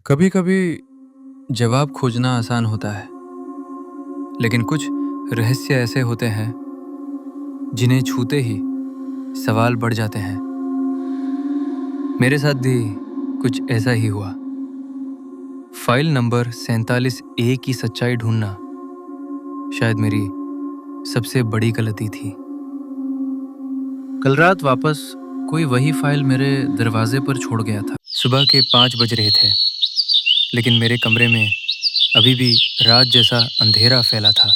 कभी कभी जवाब खोजना आसान होता है, लेकिन कुछ रहस्य ऐसे होते हैं जिन्हें छूते ही सवाल बढ़ जाते हैं। मेरे साथ भी कुछ ऐसा ही हुआ। फाइल नंबर 47A की सच्चाई ढूंढना शायद मेरी सबसे बड़ी गलती थी। कल रात वापस कोई वही फाइल मेरे दरवाजे पर छोड़ गया था। सुबह के 5 बज रहे थे, लेकिन मेरे कमरे में अभी भी रात जैसा अंधेरा फैला था।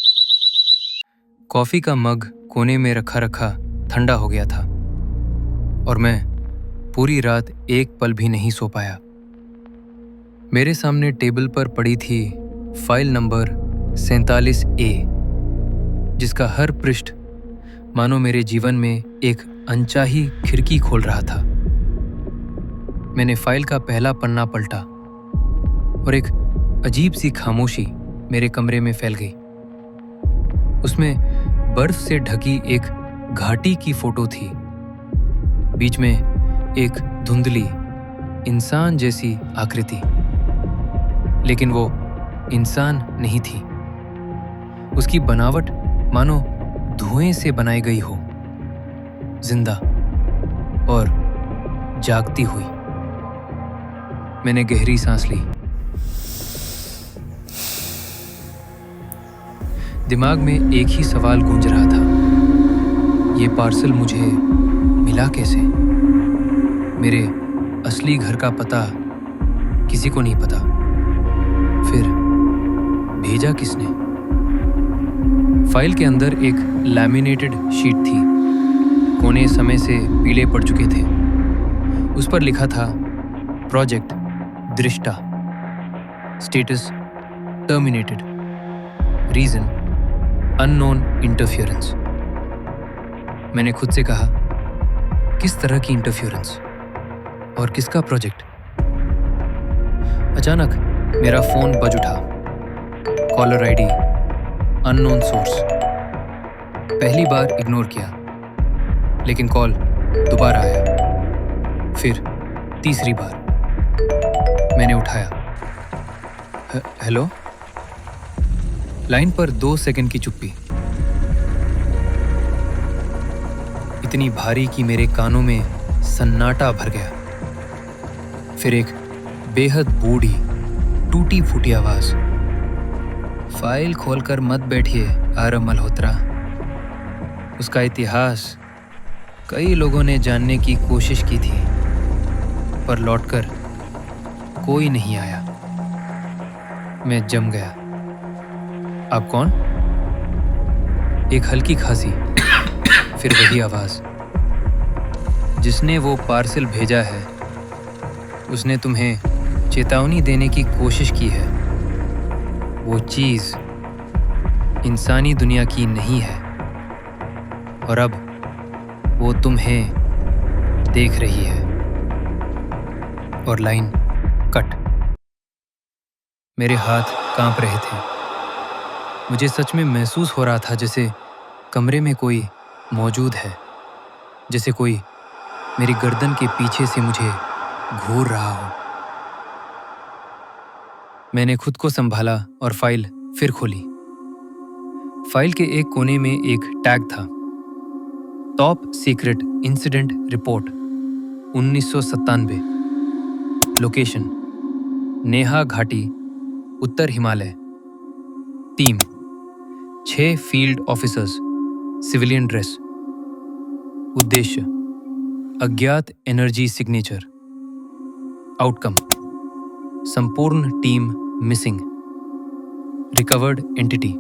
कॉफी का मग कोने में रखा रखा ठंडा हो गया था और मैं पूरी रात एक पल भी नहीं सो पाया। मेरे सामने टेबल पर पड़ी थी फाइल नंबर 47A, जिसका हर पृष्ठ मानो मेरे जीवन में एक अनचाही खिड़की खोल रहा था। मैंने फाइल का पहला पन्ना पलटा और एक अजीब सी खामोशी मेरे कमरे में फैल गई। उसमें बर्फ से ढकी एक घाटी की फोटो थी। बीच में एक धुंधली इंसान जैसी आकृति, लेकिन वो इंसान नहीं थी। उसकी बनावट मानो धुएं से बनाई गई हो, जिंदा और जागती हुई। मैंने गहरी सांस ली। दिमाग में एक ही सवाल गूंज रहा था, ये पार्सल मुझे मिला कैसे? मेरे असली घर का पता किसी को नहीं पता। फिर भेजा किसने? फाइल के अंदर एक लैमिनेटेड शीट थी। कोने समय से पीले पड़ चुके थे। उस पर लिखा था project Drishta, status terminated, reason unknown interference. मैंने खुद से कहा, किस तरह की इंटरफियरेंस और किसका प्रोजेक्ट? अचानक मेरा फोन बज उठा। Caller ID unknown source. पहली बार इग्नोर किया, लेकिन कॉल दोबारा आया। फिर तीसरी बार मैंने उठाया। हेलो? लाइन पर 2 सेकंड की चुप्पी, इतनी भारी कि मेरे कानों में सन्नाटा भर गया। फिर एक बेहद बूढ़ी टूटी फूटी आवाज, फाइल खोलकर मत बैठिए आरव मल्होत्रा। उसका इतिहास कई लोगों ने जानने की कोशिश की थी, पर लौटकर कोई नहीं आया। मैं जम गया। आप कौन? एक हल्की खांसी, फिर वही आवाज, जिसने वो पार्सल भेजा है उसने तुम्हें चेतावनी देने की कोशिश की है। वो चीज इंसानी दुनिया की नहीं है और अब वो तुम्हें देख रही है। और लाइन कट। मेरे हाथ कांप रहे थे। मुझे सच में महसूस हो रहा था जैसे कमरे में कोई मौजूद है, जैसे कोई मेरी गर्दन के पीछे से मुझे घूर रहा हो। मैंने खुद को संभाला और फाइल फिर खोली। फाइल के एक कोने में एक टैग था, top secret incident report 1997। Location Neha Ghati, उत्तर Himalaya. Team 6 field officers, civilian dress. उद्देश्य अज्ञात एनर्जी सिग्नेचर। आउटकम संपूर्ण team missing. Recovered entity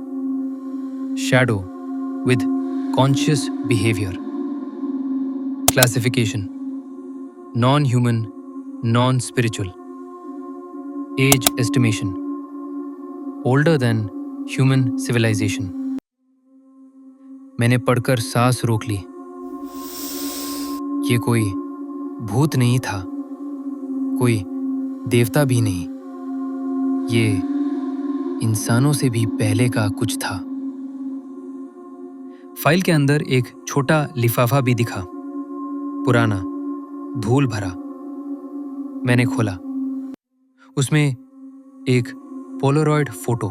shadow with conscious behaviour. Classification non human, non spiritual. Age estimation older than human civilisation. मैंने पढ़कर सांस रोक ली। ये कोई भूत नहीं था, कोई देवता भी नहीं। ये इंसानों से भी पहले का कुछ था। फाइल के अंदर एक छोटा लिफाफा भी दिखा, पुराना, धूल भरा। मैंने खोला। उसमें एक पोलरॉइड फोटो,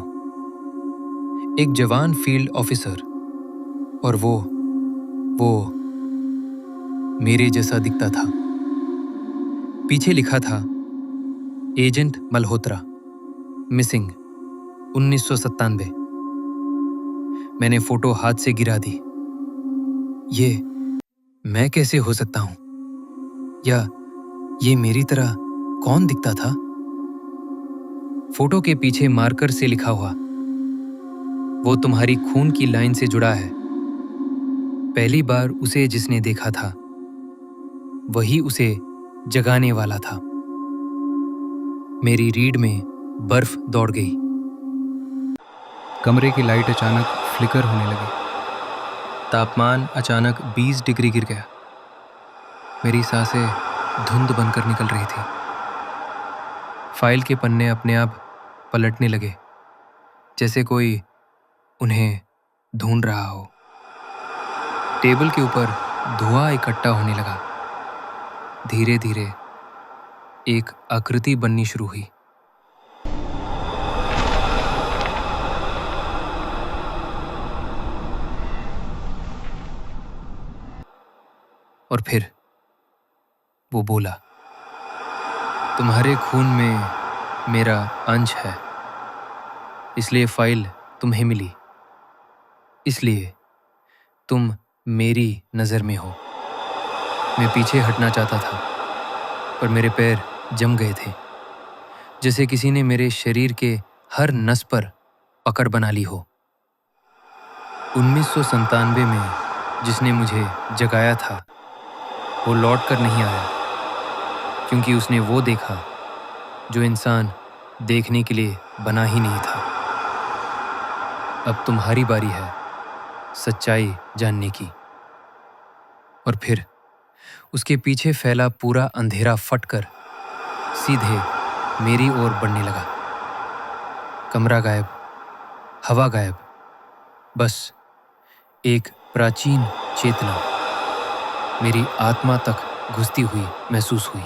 एक जवान फील्ड ऑफिसर, और वो मेरे जैसा दिखता था। पीछे लिखा था, एजेंट मल्होत्रा, मिसिंग 1997। मैंने फोटो हाथ से गिरा दी। ये मैं कैसे हो सकता हूं? या ये मेरी तरह कौन दिखता था? फोटो के पीछे मार्कर से लिखा हुआ, वो तुम्हारी खून की लाइन से जुड़ा है। पहली बार उसे जिसने देखा था वही उसे जगाने वाला था। मेरी रीढ़ में बर्फ दौड़ गई। कमरे की लाइट अचानक फ्लिकर होने लगी। तापमान अचानक 20 डिग्री गिर गया। मेरी सांसें धुंध बनकर निकल रही थी। फाइल के पन्ने अपने आप पलटने लगे, जैसे कोई उन्हें ढूंढ रहा हो। टेबल के ऊपर धुआं इकट्ठा होने लगा। धीरे धीरे एक आकृति बननी शुरू हुई। और फिर वो बोला, तुम्हारे खून में मेरा अंश है, इसलिए फाइल तुम्हें मिली, इसलिए तुम मेरी नज़र में हो। मैं पीछे हटना चाहता था, पर मेरे पैर जम गए थे, जैसे किसी ने मेरे शरीर के हर नस पर पकड़ बना ली हो। 1997 में जिसने मुझे जगाया था वो लौट कर नहीं आया, क्योंकि उसने वो देखा जो इंसान देखने के लिए बना ही नहीं था। अब तुम्हारी बारी है सच्चाई जानने की। और फिर उसके पीछे फैला पूरा अंधेरा फटकर सीधे मेरी ओर बढ़ने लगा। कमरा गायब, हवा गायब, बस एक प्राचीन चेतना मेरी आत्मा तक घुसती हुई महसूस हुई।